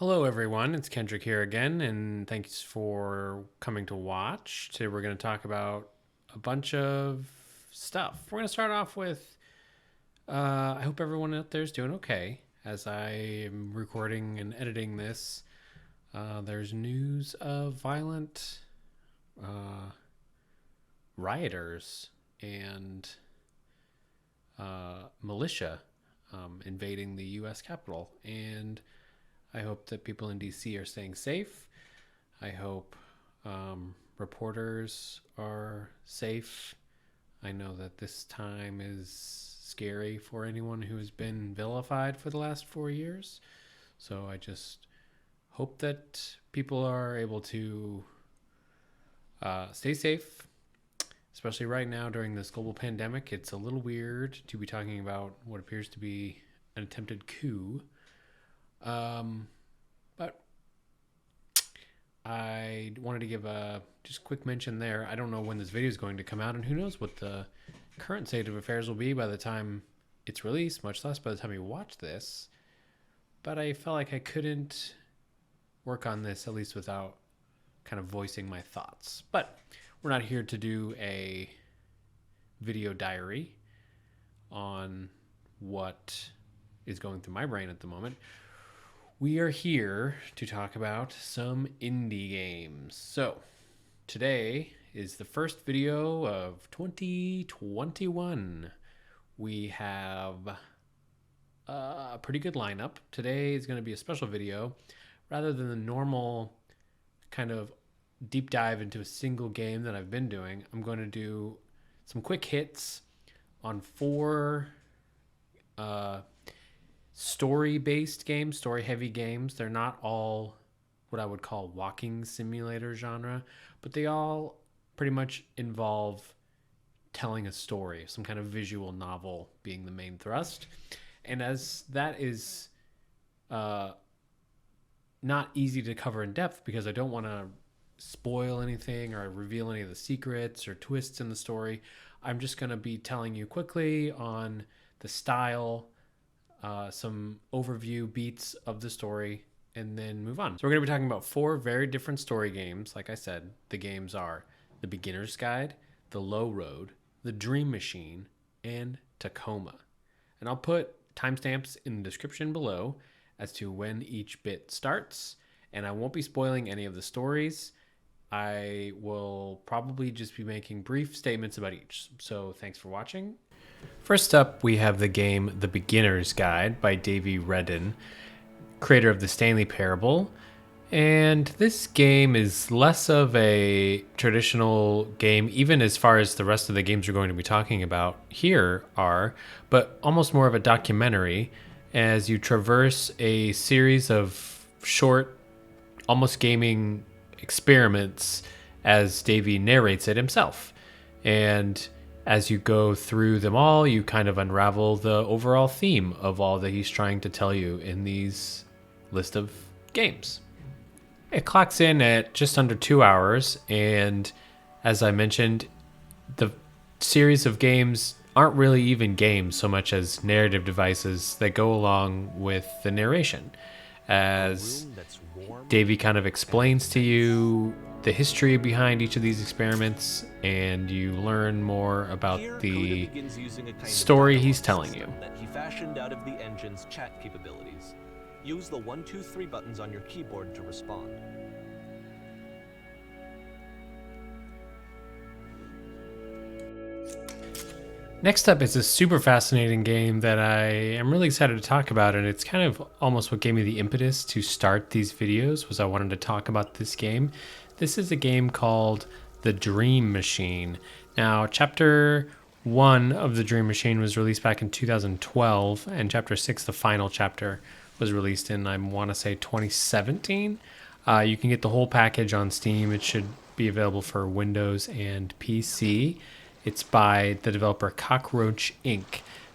Hello, everyone. It's Kendrick here again, and thanks for coming to watch. Today, we're going to talk about a bunch of stuff. We're going to start off with I hope everyone out there is doing okay. As I am recording and editing this, there's news of violent uh, rioters and militia invading the U.S. Capitol. And I hope that people in DC are staying safe. I hope reporters are safe. I know that this time is scary for anyone who has been vilified for the last 4 years. So I just hope that people are able to stay safe, especially right now during this global pandemic. It's a little weird to be talking about what appears to be an attempted coup. But I wanted to give a just quick mention there. I don't know when this video is going to come out, and who knows what the current state of affairs will be by the time it's released, much less by the time you watch this. But I felt like I couldn't work on this, at least without kind of voicing my thoughts. But we're not here to do a video diary on what is going through my brain at the moment. We are here to talk about some indie games. So, today is the first video of 2021. We have a pretty good lineup. Today is going to be a special video. Rather than the normal kind of deep dive into a single game that I've been doing, I'm going to do some quick hits on four story-based games, story-heavy games. They're not all what I would call walking simulator genre, but they all pretty much involve telling a story, some kind of visual novel being the main thrust. And as that is not easy to cover in depth because I don't want to spoil anything or reveal any of the secrets or twists in the story, I'm just going to be telling you quickly on the style, some overview beats of the story, and then move on. So we're going to be talking about four very different story games. Like I said, the games are The Beginner's Guide, The Low Road, The Dream Machine, and Tacoma. And I'll put timestamps in the description below as to when each bit starts, and I won't be spoiling any of the stories. I will probably just be making brief statements about each. So thanks for watching. First up, we have the game The Beginner's Guide by Davey Redden, creator of the Stanley Parable. And this game is less of a traditional game, even as far as the rest of the games we're going to be talking about here are, but almost more of a documentary as you traverse a series of short, almost gaming experiments as Davey narrates it himself. And as you go through them all, you kind of unravel the overall theme of all that he's trying to tell you in these list of games. It clocks in at just under 2 hours, and as I mentioned, the series of games aren't really even games so much as narrative devices that go along with the narration. As Davey kind of explains to you the history behind each of these experiments, and you learn more about the story he's telling you. That he fashioned out of the engine's chat capabilities. Use the 1, 2, 3 buttons on your keyboard to respond. Next up is a super fascinating game that I am really excited to talk about, and it's kind of almost what gave me the impetus to start these videos, was I wanted to talk about this game. This is a game called The Dream Machine. Now, Chapter 1 of The Dream Machine was released back in 2012, and Chapter 6, the final chapter, was released in, I want to say, 2017. You can get the whole package on Steam. It should be available for Windows and PC. It's by the developer Cockroach Inc.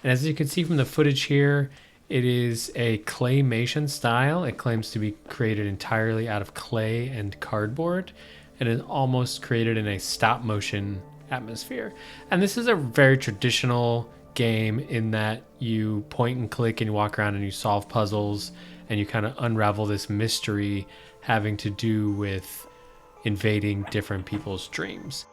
And as you can see from the footage here, it is a claymation style. It claims to be created entirely out of clay and cardboard, and is almost created in a stop motion atmosphere. And this is a very traditional game in that you point and click and you walk around and you solve puzzles and you kind of unravel this mystery having to do with invading different people's dreams.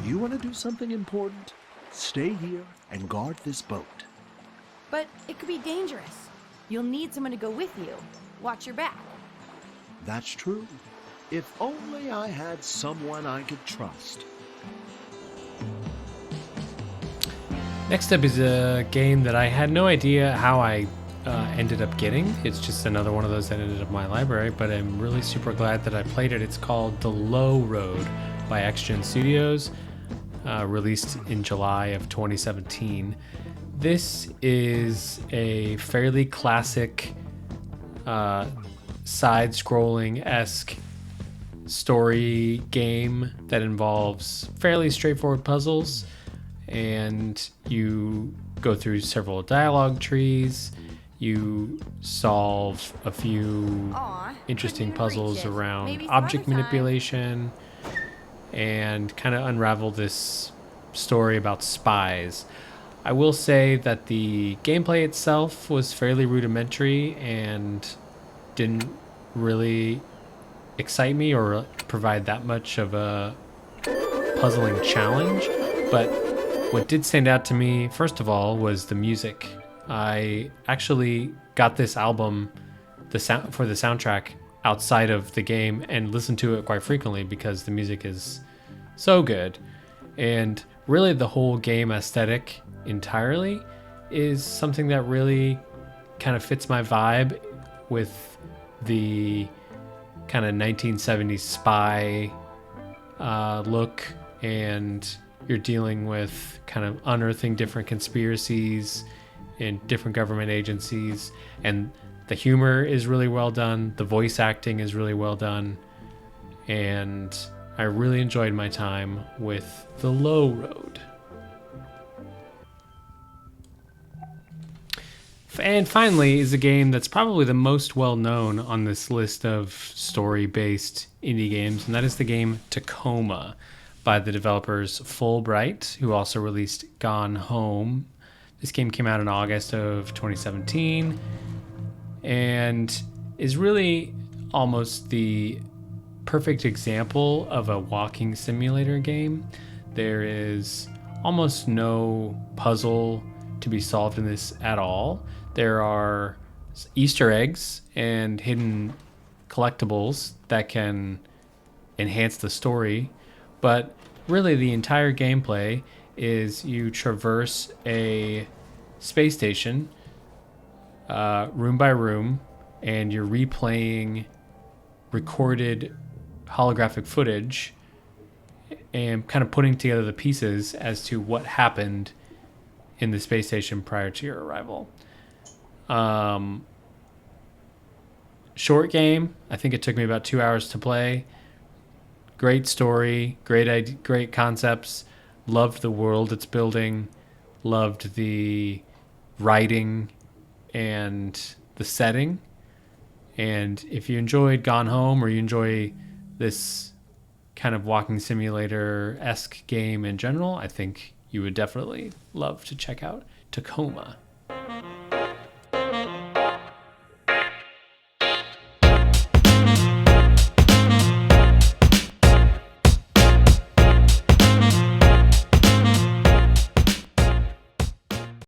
You want to do something important? Stay here and guard this boat. But it could be dangerous. You'll need someone to go with you. Watch your back. That's true. If only I had someone I could trust. Next up is a game that I had no idea how I ended up getting. It's just another one of those that ended up in my library, but I'm really super glad that I played it. It's called The Low Road by XGen Studios, released in July of 2017. This is a fairly classic side-scrolling-esque story game that involves fairly straightforward puzzles, and you go through several dialogue trees. You solve a few interesting puzzles around object manipulation and kind of unravel this story about spies. I will say that the gameplay itself was fairly rudimentary and didn't really excite me or provide that much of a puzzling challenge, but what did stand out to me, first of all, was the music. I actually got this album for the soundtrack outside of the game and listened to it quite frequently because the music is so good. And really the whole game aesthetic entirely is something that really kind of fits my vibe with the kind of 1970s spy look, and you're dealing with kind of unearthing different conspiracies in different government agencies, and the humor is really well done, the voice acting is really well done, and I really enjoyed my time with The Low Road. And finally is a game that's probably the most well known on this list of story-based indie games, and that is the game Tacoma by the developers Fulbright, who also released Gone Home. This game came out in August of 2017 and is really almost the perfect example of a walking simulator game. There is almost no puzzle to be solved in this at all. There are Easter eggs and hidden collectibles that can enhance the story, but really the entire gameplay is you traverse a space station room by room, and you're replaying recorded holographic footage and kind of putting together the pieces as to what happened in the space station prior to your arrival. Short game. I think it took me about 2 hours to play. Great story, great concepts. Loved the world it's building. Loved the writing and the setting. And if you enjoyed Gone Home, or you enjoy this kind of walking simulator-esque game in general, I think you would definitely love to check out Tacoma.